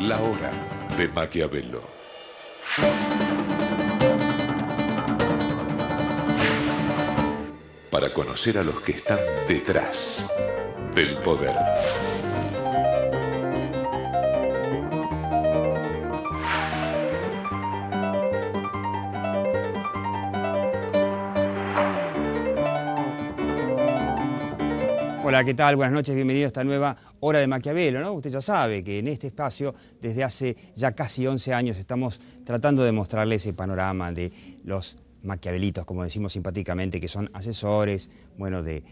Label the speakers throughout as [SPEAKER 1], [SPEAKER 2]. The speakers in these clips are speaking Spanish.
[SPEAKER 1] La hora de Maquiavelo. Para conocer a los que están detrás del poder.
[SPEAKER 2] Hola, ¿qué tal? Buenas noches, bienvenido a esta nueva hora de Maquiavelo, ¿no? Usted ya sabe que en este espacio, desde hace ya casi 11 años, estamos tratando de mostrarle ese panorama de los maquiavelitos, como decimos simpáticamente, que son asesores, bueno, de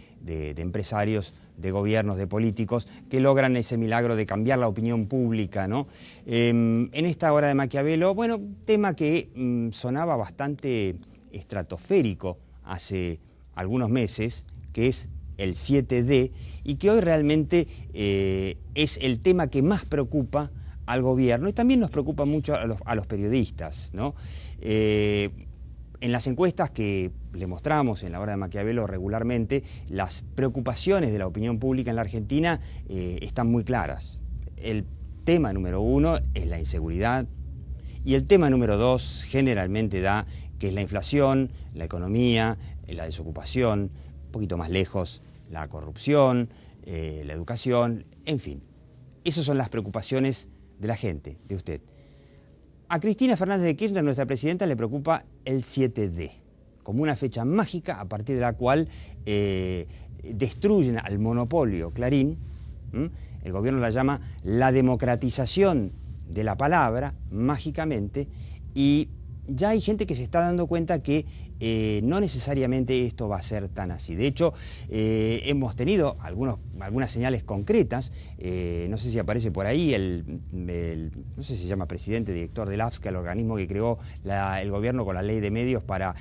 [SPEAKER 2] empresarios, de gobiernos, de políticos, que logran ese milagro de cambiar la opinión pública, ¿no? En esta hora de Maquiavelo, bueno, tema que sonaba bastante estratosférico hace algunos meses, que es el 7D, y que hoy realmente es el tema que más preocupa al gobierno y también nos preocupa mucho a los periodistas, ¿no? En las encuestas que le mostramos en la hora de Maquiavelo regularmente, las preocupaciones de la opinión pública en la Argentina están muy claras. El tema número 1 es la inseguridad y el tema número 2 generalmente que es la inflación, la economía, la desocupación, un poquito más lejos, la corrupción, la educación, en fin. Esas son las preocupaciones de la gente, de usted. A Cristina Fernández de Kirchner, nuestra presidenta, le preocupa el 7D, como una fecha mágica a partir de la cual destruyen al monopolio Clarín. El gobierno la llama la democratización de la palabra, mágicamente, y ya hay gente que se está dando cuenta que no necesariamente esto va a ser tan así. De hecho, hemos tenido algunas señales concretas. No sé si aparece por ahí no sé si se llama presidente, director del AFSCA, el organismo que creó el gobierno con la ley de medios para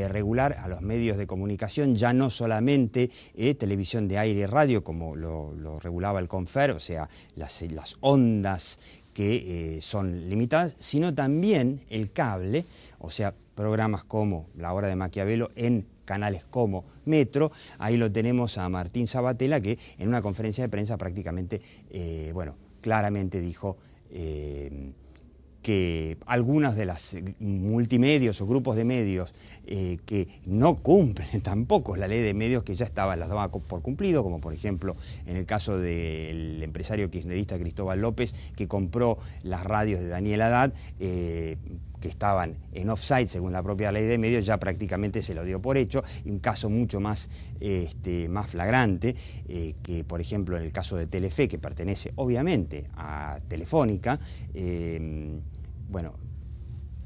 [SPEAKER 2] regular a los medios de comunicación, ya no solamente televisión de aire y radio, como lo regulaba el CONFER, o sea, las ondas que son limitadas, sino también el cable, o sea, programas como La Hora de Maquiavelo en canales como Metro. Ahí lo tenemos a Martín Sabatella, que en una conferencia de prensa prácticamente, claramente dijo que algunas de las multimedios o grupos de medios que no cumplen tampoco la ley de medios, que ya las daba por cumplido, como por ejemplo en el caso del empresario kirchnerista Cristóbal López, que compró las radios de Daniel Haddad, que estaban en offside según la propia ley de medios, ya prácticamente se lo dio por hecho. Y un caso mucho más flagrante, que por ejemplo en el caso de Telefe, que pertenece obviamente a Telefónica, bueno,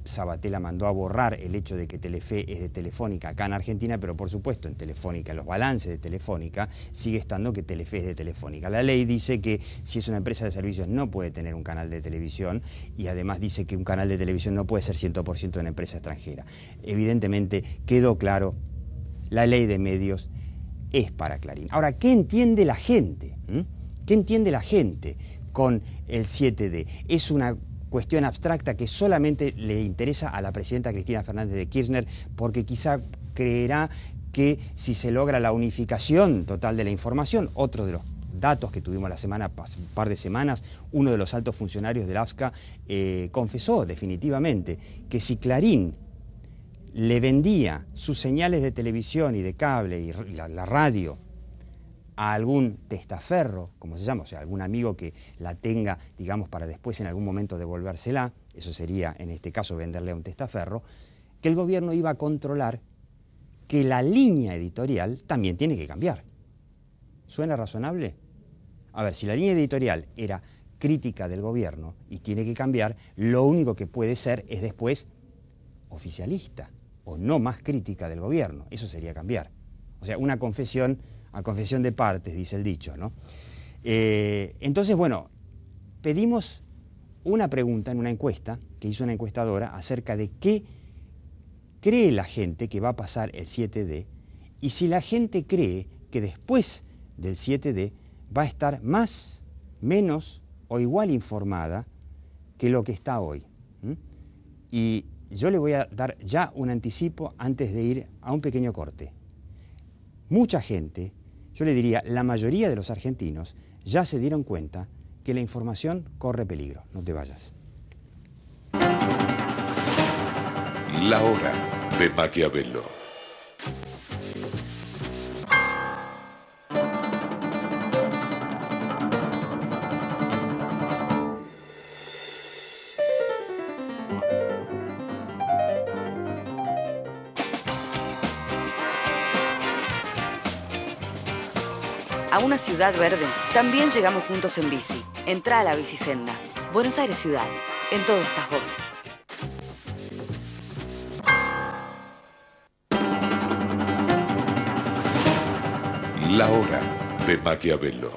[SPEAKER 2] Sabatella mandó a borrar el hecho de que Telefe es de Telefónica acá en Argentina, pero por supuesto en Telefónica, en los balances de Telefónica, sigue estando que Telefe es de Telefónica. La ley dice que si es una empresa de servicios no puede tener un canal de televisión, y además dice que un canal de televisión no puede ser 100% de una empresa extranjera. Evidentemente quedó claro, la ley de medios es para Clarín. Ahora, ¿qué entiende la gente? ¿Qué entiende la gente con el 7D? Es una cuestión abstracta que solamente le interesa a la presidenta Cristina Fernández de Kirchner, porque quizá creerá que si se logra la unificación total de la información, otro de los datos que tuvimos un par de semanas, uno de los altos funcionarios del AFSCA confesó definitivamente que si Clarín le vendía sus señales de televisión y de cable y la radio a algún testaferro, como se llama, o sea, algún amigo que la tenga, digamos, para después en algún momento devolvérsela, eso sería en este caso venderle a un testaferro, que el gobierno iba a controlar que la línea editorial también tiene que cambiar. ¿Suena razonable? A ver, si la línea editorial era crítica del gobierno y tiene que cambiar, lo único que puede ser es después oficialista o no más crítica del gobierno. Eso sería cambiar. O sea, una confesión a confesión de partes, dice el dicho, ¿no? Entonces, bueno, pedimos una pregunta en una encuesta que hizo una encuestadora acerca de qué cree la gente que va a pasar el 7D, y si la gente cree que después del 7D va a estar más, menos o igual informada que lo que está hoy. Y yo le voy a dar ya un anticipo antes de ir a un pequeño corte. Mucha gente, yo le diría la mayoría de los argentinos, ya se dieron cuenta que la información corre peligro. No te vayas.
[SPEAKER 1] La hora de Maquiavelo.
[SPEAKER 3] A una ciudad verde también llegamos juntos en bici. Entrá a la Bicisenda. Buenos Aires Ciudad. En todo estás vos.
[SPEAKER 1] La hora de Maquiavelo.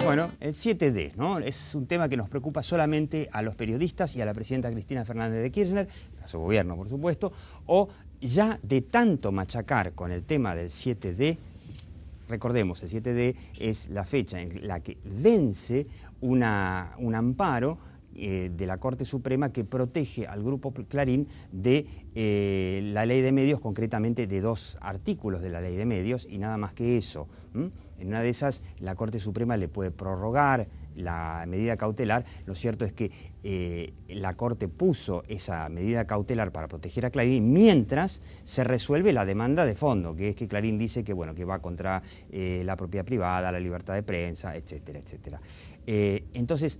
[SPEAKER 2] Bueno, el 7D, ¿no? Es un tema que nos preocupa solamente a los periodistas y a la presidenta Cristina Fernández de Kirchner, a su gobierno, por supuesto, o ya de tanto machacar con el tema del 7D. Recordemos, el 7D es la fecha en la que vence un amparo de la Corte Suprema que protege al Grupo Clarín de la Ley de Medios, concretamente de 2 artículos de la Ley de Medios, y nada más que eso. En una de esas, la Corte Suprema le puede prorrogar la medida cautelar. Lo cierto es que la Corte puso esa medida cautelar para proteger a Clarín mientras se resuelve la demanda de fondo, que es que Clarín dice que, bueno, que va contra la propiedad privada, la libertad de prensa, etcétera, etcétera. Entonces,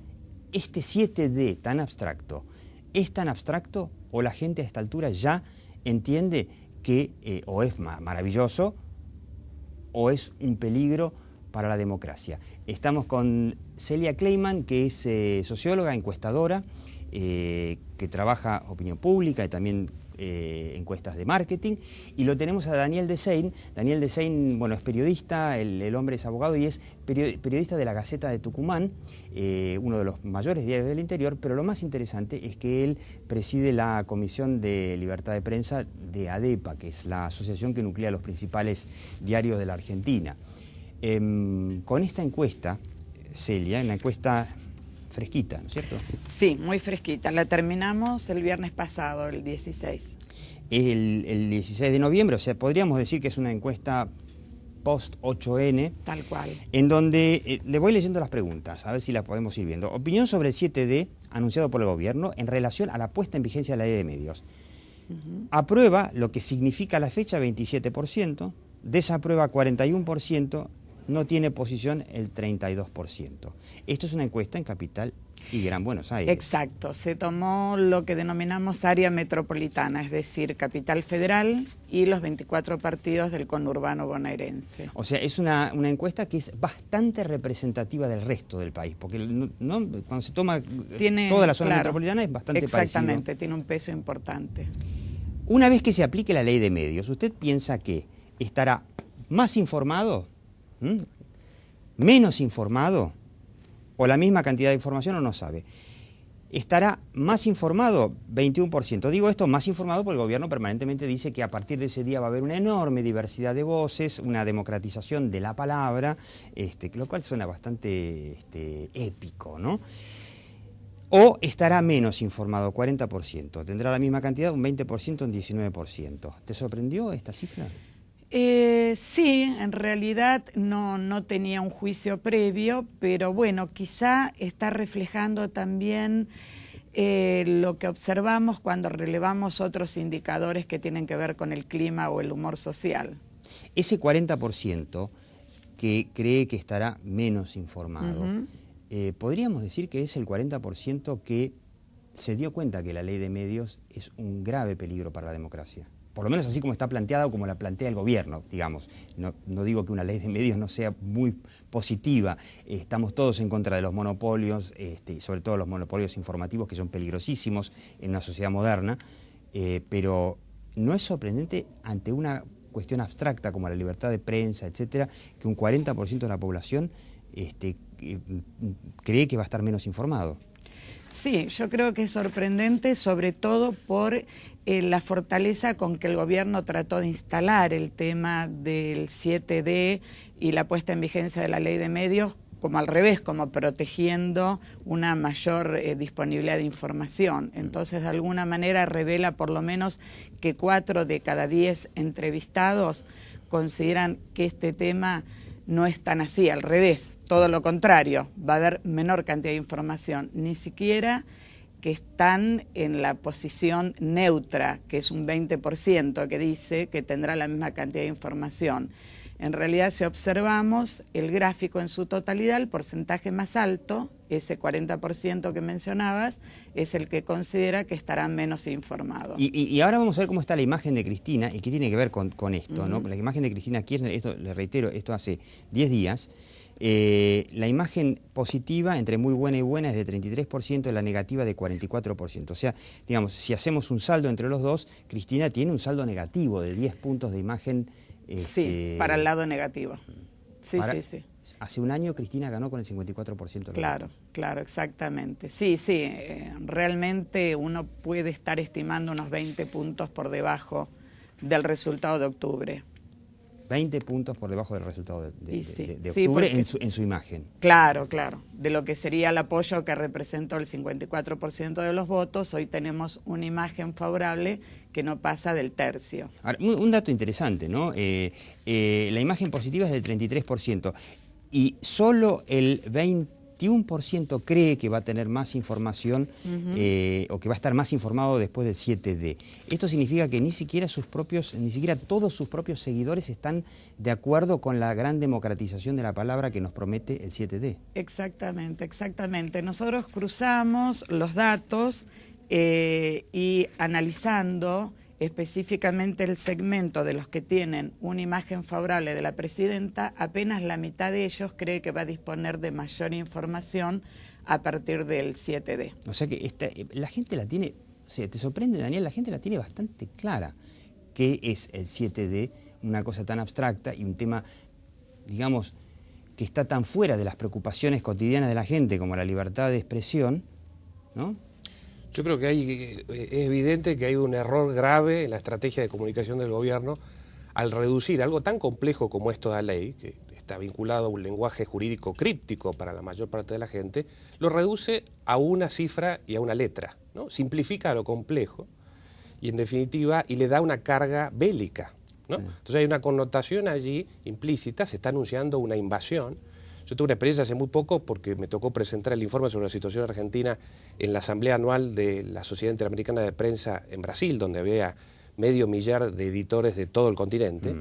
[SPEAKER 2] este 7D tan abstracto, ¿es tan abstracto o la gente a esta altura ya entiende que o es maravilloso o es un peligro para la democracia? Estamos con Celia Kleiman, que es socióloga, encuestadora, que trabaja opinión pública y también encuestas de marketing, y lo tenemos a Daniel Desein. Daniel Desein, bueno, es periodista, el hombre es abogado y es periodista de la Gaceta de Tucumán, uno de los mayores diarios del interior, pero lo más interesante es que él preside la Comisión de Libertad de Prensa de ADEPA, que es la asociación que nuclea los principales diarios de la Argentina. Con esta encuesta, Celia, una encuesta fresquita, ¿no es cierto?
[SPEAKER 4] Sí, muy fresquita. La terminamos el viernes pasado, el 16.
[SPEAKER 2] Es el 16 de noviembre, o sea, podríamos decir que es una encuesta post-8N.
[SPEAKER 4] Tal cual.
[SPEAKER 2] En donde le voy leyendo las preguntas, a ver si las podemos ir viendo. Opinión sobre el 7D anunciado por el gobierno en relación a la puesta en vigencia de la Ley de Medios. Aprueba lo que significa la fecha, 27%, desaprueba 41%, no tiene posición el 32%. Esto es una encuesta en Capital y Gran Buenos Aires.
[SPEAKER 4] Exacto, se tomó lo que denominamos área metropolitana, es decir, Capital Federal y los 24 partidos del conurbano bonaerense.
[SPEAKER 2] O sea, es una encuesta que es bastante representativa del resto del país, porque cuando se toma toda la zona metropolitana es bastante parecido.
[SPEAKER 4] Exactamente, tiene un peso importante.
[SPEAKER 2] Una vez que se aplique la Ley de Medios, ¿usted piensa que estará más informado, menos informado, o la misma cantidad de información, o no sabe? ¿Estará más informado? 21%. Digo esto, más informado, porque el gobierno permanentemente dice que a partir de ese día va a haber una enorme diversidad de voces, una democratización de la palabra, lo cual suena bastante épico, ¿no? ¿O estará menos informado? 40%. ¿Tendrá la misma cantidad? Un 20%, un 19%. ¿Te sorprendió esta cifra?
[SPEAKER 4] Sí, en realidad no tenía un juicio previo, pero bueno, quizá está reflejando también lo que observamos cuando relevamos otros indicadores que tienen que ver con el clima o el humor social.
[SPEAKER 2] Ese 40% que cree que estará menos informado, podríamos decir que es el 40% que se dio cuenta que la Ley de Medios es un grave peligro para la democracia. Por lo menos así como está planteada o como la plantea el gobierno, digamos. No digo que una ley de medios no sea muy positiva. Estamos todos en contra de los monopolios, sobre todo los monopolios informativos, que son peligrosísimos en una sociedad moderna, pero no es sorprendente ante una cuestión abstracta como la libertad de prensa, etcétera, que un 40% de la población cree que va a estar menos informado.
[SPEAKER 4] Sí, yo creo que es sorprendente, sobre todo por la fortaleza con que el gobierno trató de instalar el tema del 7D y la puesta en vigencia de la Ley de Medios, como al revés, como protegiendo una mayor disponibilidad de información. Entonces, de alguna manera revela por lo menos que 4 de cada 10 entrevistados consideran que este tema no es tan así, al revés, todo lo contrario, va a haber menor cantidad de información, ni siquiera que están en la posición neutra, que es un 20%, que dice que tendrá la misma cantidad de información. En realidad, si observamos el gráfico en su totalidad, el porcentaje más alto, ese 40% que mencionabas, es el que considera que estará menos informado.
[SPEAKER 2] Y ahora vamos a ver cómo está la imagen de Cristina y qué tiene que ver con esto, ¿no? La imagen de Cristina Kirchner, esto, le reitero, esto hace 10 días. La imagen positiva, entre muy buena y buena, es de 33%, la negativa de 44%. O sea, digamos, si hacemos un saldo entre los dos, Cristina tiene un saldo negativo de 10 puntos de imagen.
[SPEAKER 4] Sí, para el lado negativo. Sí.
[SPEAKER 2] Hace un año Cristina ganó con el 54% de los
[SPEAKER 4] Claro,
[SPEAKER 2] votos.
[SPEAKER 4] claro, exactamente. Sí, realmente uno puede estar estimando unos 20 puntos por debajo del resultado de octubre.
[SPEAKER 2] 20 puntos por debajo del resultado de
[SPEAKER 4] Sí,
[SPEAKER 2] octubre
[SPEAKER 4] porque,
[SPEAKER 2] en su imagen.
[SPEAKER 4] Claro, de lo que sería el apoyo que representó el 54% de los votos, hoy tenemos una imagen favorable que no pasa del tercio.
[SPEAKER 2] Ahora, un dato interesante, ¿no? La imagen positiva es del 33% y solo el 21% cree que va a tener más información o que va a estar más informado después del 7D. Esto significa que ni siquiera todos sus propios seguidores están de acuerdo con la gran democratización de la palabra que nos promete el 7D.
[SPEAKER 4] Exactamente. Nosotros cruzamos los datos y analizando específicamente el segmento de los que tienen una imagen favorable de la presidenta, apenas la mitad de ellos cree que va a disponer de mayor información a partir del 7D.
[SPEAKER 2] O sea que la gente la tiene, o sea, te sorprende, Daniel, la gente la tiene bastante clara. ¿Qué es el 7D? Una cosa tan abstracta y un tema, digamos, que está tan fuera de las preocupaciones cotidianas de la gente como la libertad de expresión, ¿no?
[SPEAKER 5] Yo creo que es evidente que hay un error grave en la estrategia de comunicación del gobierno al reducir algo tan complejo como es toda ley, que está vinculado a un lenguaje jurídico críptico para la mayor parte de la gente, lo reduce a una cifra y a una letra, ¿no? Simplifica lo complejo y en definitiva y le da una carga bélica, ¿no? Entonces hay una connotación allí implícita, se está anunciando una invasión. Yo tuve una experiencia hace muy poco porque me tocó presentar el informe sobre la situación argentina en la asamblea anual de la Sociedad Interamericana de Prensa en Brasil, donde había 500.000 de editores de todo el continente.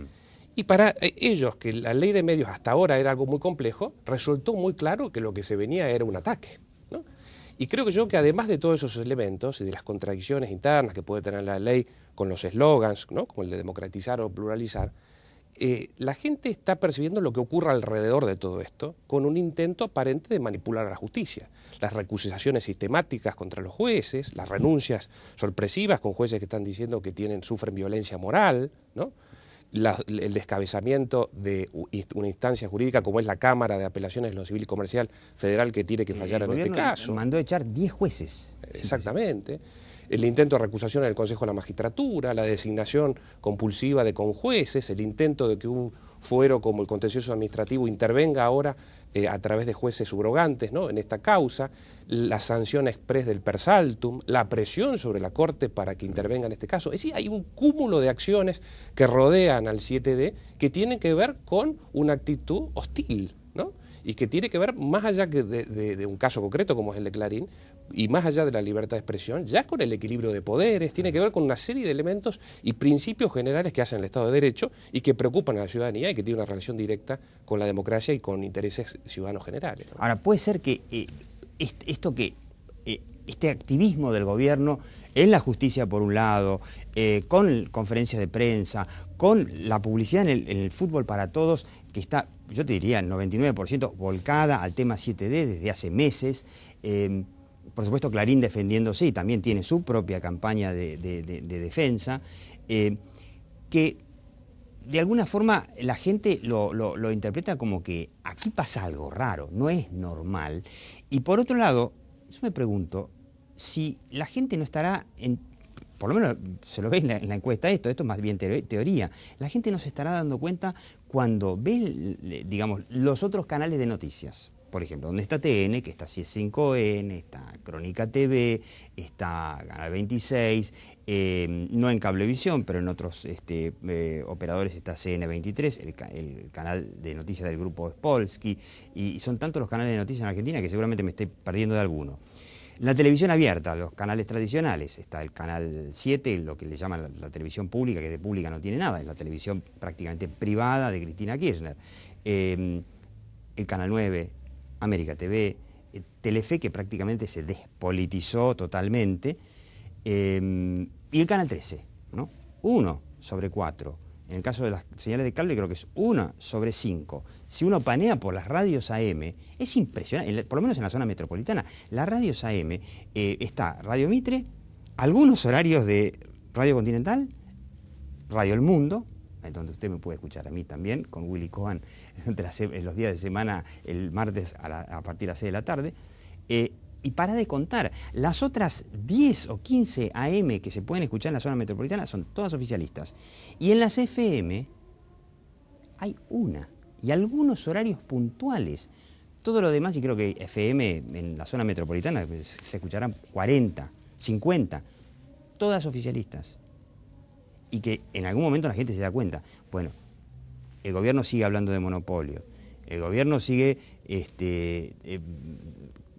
[SPEAKER 5] Y para ellos, que la ley de medios hasta ahora era algo muy complejo, resultó muy claro que lo que se venía era un ataque, ¿no? Y creo que además de todos esos elementos y de las contradicciones internas que puede tener la ley con los eslogans, ¿no? Como el de democratizar o pluralizar, la gente está percibiendo lo que ocurre alrededor de todo esto con un intento aparente de manipular a la justicia. Las recusaciones sistemáticas contra los jueces, las renuncias sorpresivas con jueces que están diciendo que sufren violencia moral, ¿no? El descabezamiento de una instancia jurídica como es la Cámara de Apelaciones de lo Civil y Comercial Federal que tiene que fallar en este caso.
[SPEAKER 2] Mandó echar 10 jueces.
[SPEAKER 5] Exactamente. El intento de recusación en el Consejo de la Magistratura, la designación compulsiva de conjueces, el intento de que un fuero como el contencioso administrativo intervenga ahora a través de jueces subrogantes, ¿no? En esta causa, la sanción exprés del per saltum, la presión sobre la Corte para que intervenga en este caso. Es decir, hay un cúmulo de acciones que rodean al 7D que tienen que ver con una actitud hostil, ¿no? Y que tiene que ver, más allá que de un caso concreto como es el de Clarín, y más allá de la libertad de expresión, ya con el equilibrio de poderes, tiene que ver con una serie de elementos y principios generales que hacen el Estado de Derecho y que preocupan a la ciudadanía y que tienen una relación directa con la democracia y con intereses ciudadanos generales, ¿no?
[SPEAKER 2] Ahora, puede ser que este activismo del gobierno en la justicia por un lado, con conferencias de prensa, con la publicidad en el fútbol para todos, que está, yo te diría, 99% volcada al tema 7D desde hace meses. Por supuesto, Clarín defendiéndose y también tiene su propia campaña de defensa, que de alguna forma la gente lo interpreta como que aquí pasa algo raro, no es normal. Y por otro lado, yo me pregunto si la gente no estará, por lo menos se lo ve en la encuesta esto es más bien teoría, la gente no se estará dando cuenta cuando ve, digamos, los otros canales de noticias. por ejemplo, donde está TN, que está C5N, está Crónica TV, está Canal 26, no en Cablevisión, pero en otros operadores está CN23, el canal de noticias del grupo Spolsky, y son tantos los canales de noticias en Argentina que seguramente me estoy perdiendo de alguno. La televisión abierta, los canales tradicionales, está el Canal 7, lo que le llaman la televisión pública, que de pública no tiene nada, es la televisión prácticamente privada de Cristina Kirchner. El Canal 9, América TV, Telefe, que prácticamente se despolitizó totalmente, y el Canal 13, ¿no? 1/4. En el caso de las señales de cable creo que es 1/5. Si uno panea por las radios AM, es impresionante, por lo menos en la zona metropolitana. Las radios AM, está Radio Mitre, algunos horarios de Radio Continental, Radio El Mundo, donde usted me puede escuchar a mí también, con Willy Cohen, en los días de semana, el martes a partir de las 6 de la tarde. Y para de contar, las otras 10 o 15 AM que se pueden escuchar en la zona metropolitana son todas oficialistas. Y en las FM hay una, y algunos horarios puntuales. Todo lo demás, y creo que FM en la zona metropolitana se escucharán 40, 50, todas oficialistas. Y que en algún momento la gente se da cuenta, bueno, el gobierno sigue hablando de monopolio, el gobierno sigue,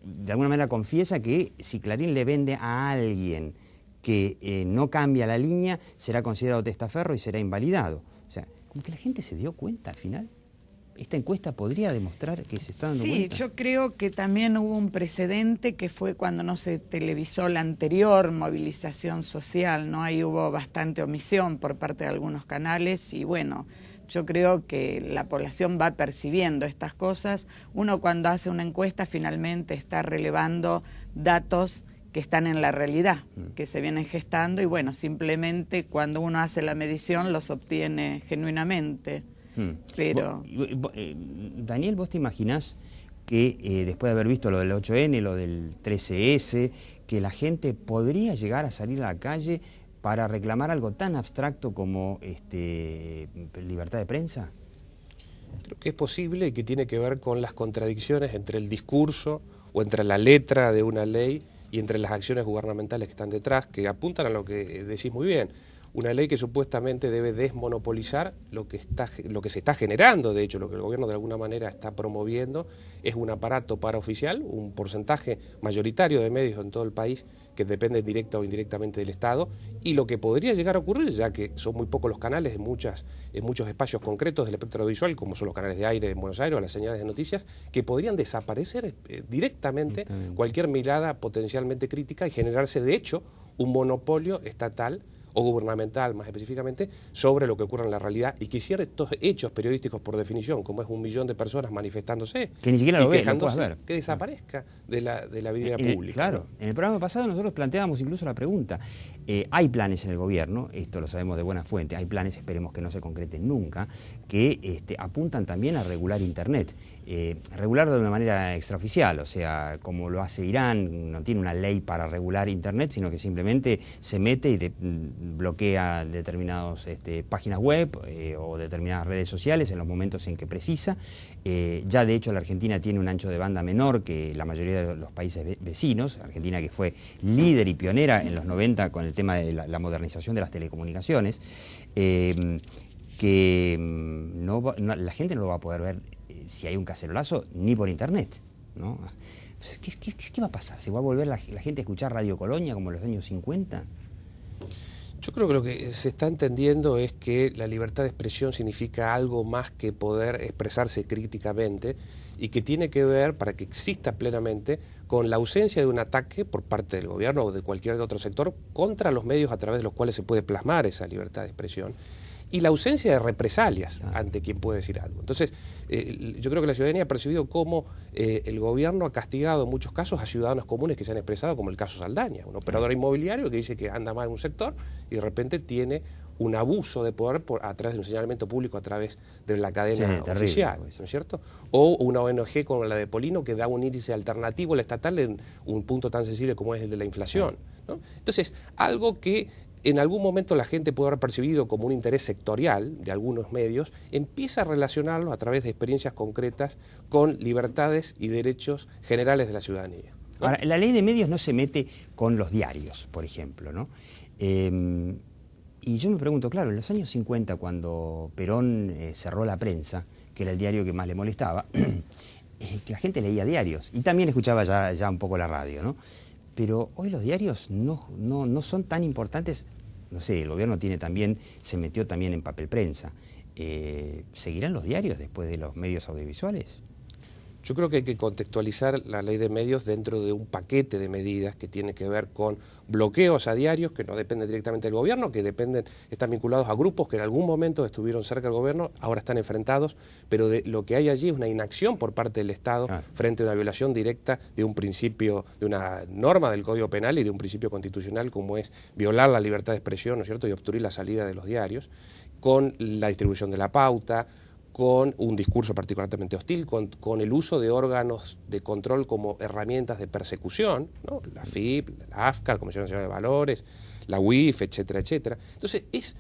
[SPEAKER 2] de alguna manera confiesa que si Clarín le vende a alguien que no cambia la línea, será considerado testaferro y será invalidado. O sea, como que la gente se dio cuenta al final. ¿Esta encuesta podría demostrar que se está dando cuenta?
[SPEAKER 4] Sí, yo creo que también hubo un precedente que fue cuando no se televisó la anterior movilización social, ¿no? Ahí hubo bastante omisión por parte de algunos canales y bueno, yo creo que la población va percibiendo estas cosas. Uno cuando hace una encuesta finalmente está relevando datos que están en la realidad, que se vienen gestando y bueno, simplemente cuando uno hace la medición los obtiene genuinamente. Pero...
[SPEAKER 2] Daniel, ¿vos te imaginás que después de haber visto lo del 8N, lo del 13S, que la gente podría llegar a salir a la calle para reclamar algo tan abstracto como libertad de prensa?
[SPEAKER 5] Creo que es posible y que tiene que ver con las contradicciones entre el discurso o entre la letra de una ley y entre las acciones gubernamentales que están detrás, que apuntan a lo que decís muy bien. Una ley que supuestamente debe desmonopolizar lo que se está generando, de hecho, lo que el gobierno de alguna manera está promoviendo es un aparato paraoficial, un porcentaje mayoritario de medios en todo el país que dependen directa o indirectamente del Estado, y lo que podría llegar a ocurrir, ya que son muy pocos los canales en muchos espacios concretos del espectro audiovisual, como son los canales de aire en Buenos Aires o las señales de noticias, que podrían desaparecer directamente cualquier mirada potencialmente crítica y generarse, de hecho, un monopolio estatal o gubernamental más específicamente, sobre lo que ocurre en la realidad y que ciertos hechos periodísticos por definición, como es 1 millón de personas manifestándose,
[SPEAKER 2] que ni siquiera lo ves, no puedes ver,
[SPEAKER 5] que desaparezca de la vida pública.
[SPEAKER 2] Claro, en el programa pasado nosotros planteábamos incluso la pregunta, hay planes en el gobierno, esto lo sabemos de buena fuente, hay planes, esperemos que no se concreten nunca, que apuntan también a regular Internet, regularlo de una manera extraoficial, o sea, como lo hace Irán, no tiene una ley para regular Internet, sino que simplemente se mete y bloquea determinadas páginas web o determinadas redes sociales en los momentos en que precisa. Ya de hecho la Argentina tiene un ancho de banda menor que la mayoría de los países vecinos, Argentina que fue líder y pionera en los 90 con el tema de la modernización de las telecomunicaciones, que la gente no lo va a poder ver si hay un cacerolazo ni por internet, ¿no? ¿Qué va a pasar? ¿Se va a volver la gente a escuchar Radio Colonia como en los años 50?
[SPEAKER 5] Yo creo que lo que se está entendiendo es que la libertad de expresión significa algo más que poder expresarse críticamente y que tiene que ver, para que exista plenamente, con la ausencia de un ataque por parte del gobierno o de cualquier otro sector contra los medios a través de los cuales se puede plasmar esa libertad de expresión y la ausencia de represalias ante quien puede decir algo. Entonces, yo creo que la ciudadanía ha percibido cómo el gobierno ha castigado en muchos casos a ciudadanos comunes que se han expresado, como el caso Saldaña, un operador inmobiliario que dice que anda mal en un sector y de repente tiene un abuso de poder a través de un señalamiento público a través de la cadena oficial, ¿no es cierto? O una ONG como la de Polino que da un índice alternativo al estatal en un punto tan sensible como es el de la inflación, ¿no? Entonces, algo que en algún momento la gente puede haber percibido como un interés sectorial de algunos medios, empieza a relacionarlo a través de experiencias concretas con libertades y derechos generales de la ciudadanía, ¿no?
[SPEAKER 2] Ahora, la ley de medios no se mete con los diarios, por ejemplo, ¿no? Y yo me pregunto, claro, en los años 50, cuando Perón cerró La Prensa, que era el diario que más le molestaba, la gente leía diarios y también escuchaba ya un poco la radio, ¿no? Pero hoy los diarios no son tan importantes. No sé, el gobierno se metió también en papel prensa. ¿Seguirán los diarios después de los medios audiovisuales?
[SPEAKER 5] Yo creo que hay que contextualizar la ley de medios dentro de un paquete de medidas que tiene que ver con bloqueos a diarios que no dependen directamente del gobierno, que están vinculados a grupos que en algún momento estuvieron cerca del gobierno, ahora están enfrentados, pero lo que hay allí es una inacción por parte del Estado frente a una violación directa de un principio, de una norma del Código Penal y de un principio constitucional como es violar la libertad de expresión, ¿no es cierto?, y obstruir la salida de los diarios, con la distribución de la pauta, con un discurso particularmente hostil, con el uso de órganos de control como herramientas de persecución, ¿no? La FIP, la AFCA, la Comisión Nacional de Valores, la UIF, etcétera, etcétera. Entonces es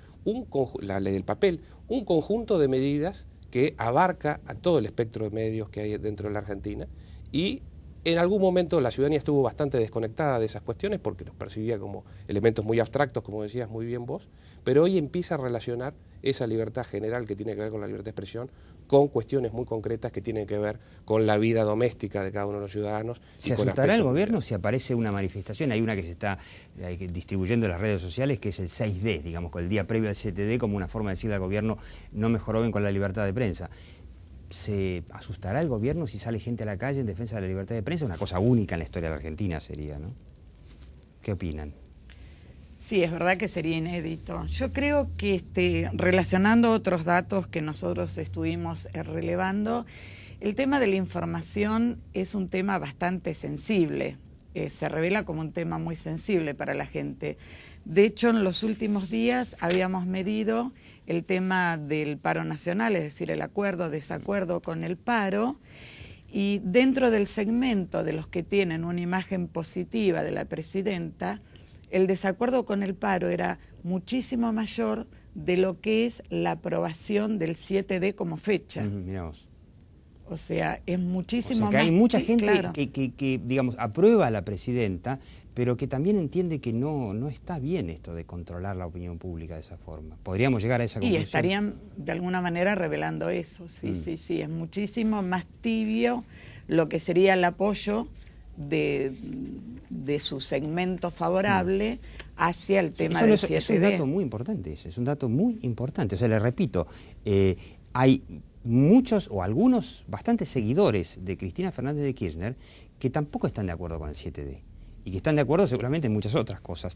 [SPEAKER 5] la ley del papel, un conjunto de medidas que abarca a todo el espectro de medios que hay dentro de la Argentina y en algún momento la ciudadanía estuvo bastante desconectada de esas cuestiones porque los percibía como elementos muy abstractos, como decías muy bien vos, pero hoy empieza a relacionar esa libertad general que tiene que ver con la libertad de expresión con cuestiones muy concretas que tienen que ver con la vida doméstica de cada uno de los ciudadanos.
[SPEAKER 2] ¿Se asustará el gobierno si aparece una manifestación? Hay una que se está distribuyendo en las redes sociales, que es el 6D, digamos, con el día previo al 7D, como una forma de decirle al gobierno no me joroben con la libertad de prensa. ¿Se asustará el gobierno si sale gente a la calle en defensa de la libertad de prensa? Una cosa única en la historia de la Argentina sería, ¿no? ¿Qué opinan?
[SPEAKER 4] Sí, es verdad que sería inédito. Yo creo que relacionando otros datos que nosotros estuvimos relevando, el tema de la información es un tema bastante sensible. Se revela como un tema muy sensible para la gente. De hecho, en los últimos días habíamos medido el tema del paro nacional, es decir, el acuerdo o desacuerdo con el paro, y dentro del segmento de los que tienen una imagen positiva de la presidenta, el desacuerdo con el paro era muchísimo mayor de lo que es la aprobación del 7D como fecha.
[SPEAKER 2] Mirá vos.
[SPEAKER 4] O sea, es muchísimo
[SPEAKER 2] o sea, que
[SPEAKER 4] más...
[SPEAKER 2] hay mucha gente
[SPEAKER 4] claro.
[SPEAKER 2] que, digamos, aprueba a la presidenta, pero que también entiende que no está bien esto de controlar la opinión pública de esa forma. ¿Podríamos llegar a esa conclusión?
[SPEAKER 4] Y estarían, de alguna manera, revelando eso. Sí, sí. Es muchísimo más tibio lo que sería el apoyo de su segmento favorable hacia el tema del 7D.
[SPEAKER 2] Es un dato muy importante ese, es un dato muy importante. O sea, le repito, hay muchos o algunos bastantes seguidores de Cristina Fernández de Kirchner que tampoco están de acuerdo con el 7D y que están de acuerdo seguramente en muchas otras cosas.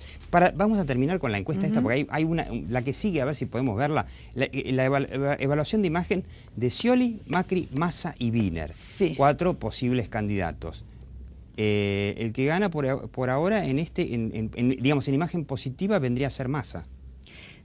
[SPEAKER 2] Vamos a terminar con la encuesta esta, porque hay la que sigue, a ver si podemos verla, la evaluación de imagen de Scioli, Macri, Massa y Wiener.
[SPEAKER 4] Sí.
[SPEAKER 2] 4 posibles candidatos. El que gana por ahora digamos, en imagen positiva vendría a ser Massa.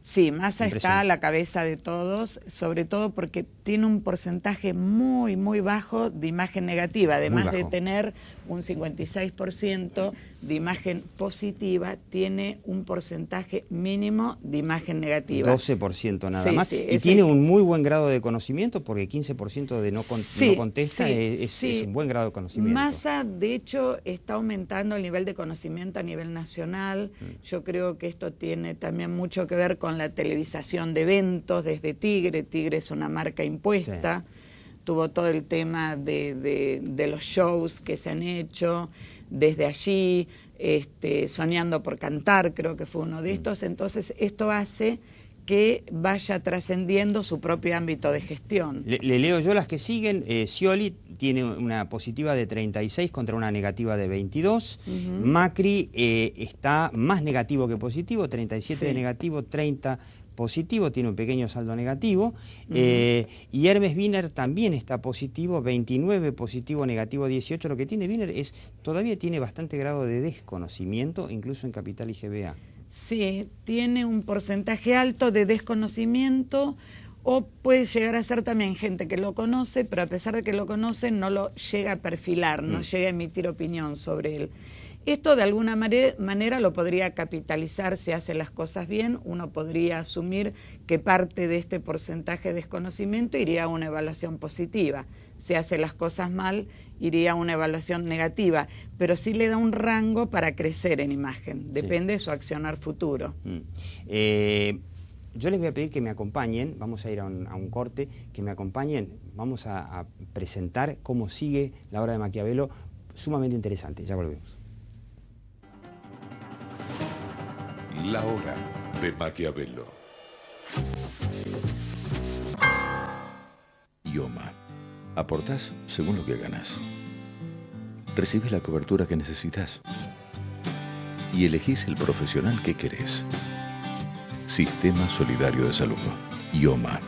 [SPEAKER 4] Sí, Massa está a la cabeza de todos, sobre todo porque tiene un porcentaje muy, muy bajo de imagen negativa, además de tener un 56% de imagen positiva, tiene un porcentaje mínimo de imagen negativa.
[SPEAKER 2] 12% nada más. Sí, y tiene un muy buen grado de conocimiento, porque 15% de no contesta es un buen grado de conocimiento.
[SPEAKER 4] Massa, de hecho, está aumentando el nivel de conocimiento a nivel nacional. Yo creo que esto tiene también mucho que ver con la televisación de eventos desde Tigre. Tigre es una marca impuesta. Sí. Tuvo todo el tema de los shows que se han hecho desde allí, Soñando por Cantar, creo que fue uno de estos. Entonces, esto hace que vaya trascendiendo su propio ámbito de gestión.
[SPEAKER 2] Le leo yo las que siguen. Scioli tiene una positiva de 36 contra una negativa de 22. Macri está más negativo que positivo, 37 de negativo, 30 positivo, tiene un pequeño saldo negativo. Y Hermes Wiener también está positivo, 29 positivo, negativo 18. Lo que tiene Wiener todavía tiene bastante grado de desconocimiento, incluso en Capital y GBA.
[SPEAKER 4] Sí, tiene un porcentaje alto de desconocimiento, o puede llegar a ser también gente que lo conoce, pero a pesar de que lo conoce no lo llega a perfilar, no llega a emitir opinión sobre él. Esto de alguna manera lo podría capitalizar si hace las cosas bien. Uno podría asumir que parte de este porcentaje de desconocimiento iría a una evaluación positiva. Si hace las cosas mal, iría a una evaluación negativa, pero sí le da un rango para crecer en imagen, depende de su accionar futuro.
[SPEAKER 2] Yo les voy a pedir que me acompañen, vamos a ir a un corte, que me acompañen, vamos a presentar cómo sigue la obra de Maquiavelo, sumamente interesante, ya volvemos.
[SPEAKER 1] La hora de Maquiavelo.
[SPEAKER 6] IOMA. Aportás según lo que ganás. Recibís la cobertura que necesitas. Y elegís el profesional que querés. Sistema Solidario de Salud. IOMA.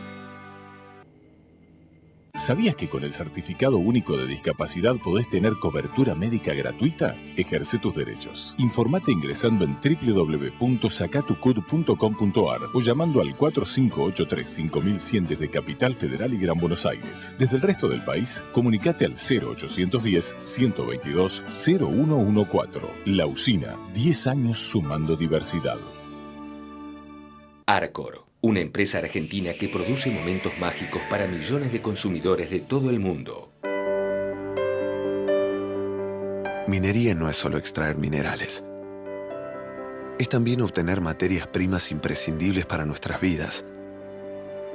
[SPEAKER 7] ¿Sabías que con el Certificado Único de Discapacidad podés tener cobertura médica gratuita? Ejerce tus derechos. Informate ingresando en www.sacatucud.com.ar o llamando al 4583-5100 desde Capital Federal y Gran Buenos Aires. Desde el resto del país, comunicate al 0810-122-0114. La Usina, 10 años sumando diversidad.
[SPEAKER 8] Arcor, una empresa argentina que produce momentos mágicos para millones de consumidores de todo el mundo.
[SPEAKER 9] Minería no es solo extraer minerales. Es también obtener materias primas imprescindibles para nuestras vidas,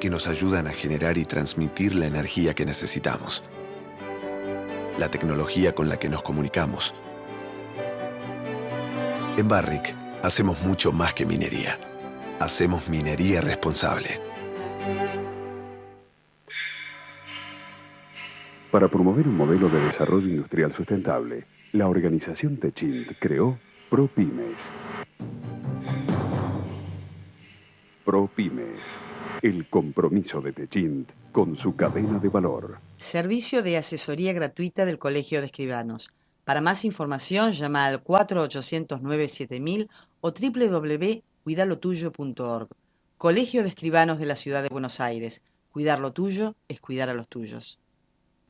[SPEAKER 9] que nos ayudan a generar y transmitir la energía que necesitamos, la tecnología con la que nos comunicamos. En Barrick hacemos mucho más que minería. Hacemos minería responsable.
[SPEAKER 10] Para promover un modelo de desarrollo industrial sustentable, la organización Techint creó ProPymes. ProPymes, el compromiso de Techint con su cadena de valor.
[SPEAKER 11] Servicio de asesoría gratuita del Colegio de Escribanos. Para más información, llama al 4809-7000 o www.cuidalotuyo.org. Colegio de Escribanos de la Ciudad de Buenos Aires. Cuidar lo tuyo es cuidar a los tuyos.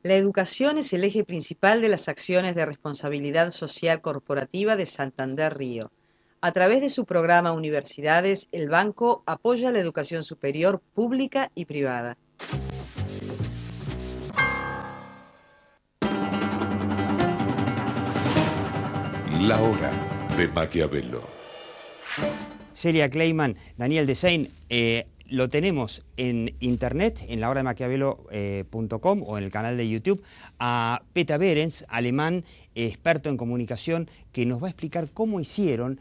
[SPEAKER 11] La educación es el eje principal de las acciones de responsabilidad social corporativa de Santander Río. A través de su programa Universidades, el banco apoya la educación superior pública y privada.
[SPEAKER 1] La hora de Maquiavelo.
[SPEAKER 2] Celia Kleiman, Daniel Desein, lo tenemos en internet, en lahoramaquiavelo.com o en el canal de YouTube, a Peter Behrens, alemán, experto en comunicación, que nos va a explicar cómo hicieron,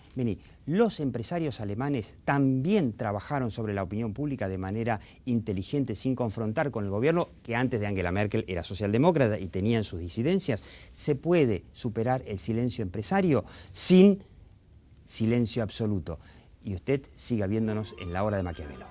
[SPEAKER 2] los empresarios alemanes también trabajaron sobre la opinión pública de manera inteligente, sin confrontar con el gobierno, que antes de Angela Merkel era socialdemócrata y tenían sus disidencias. ¿Se puede superar el silencio empresario sin silencio absoluto? Y usted siga viéndonos en La Hora de Maquiavelo.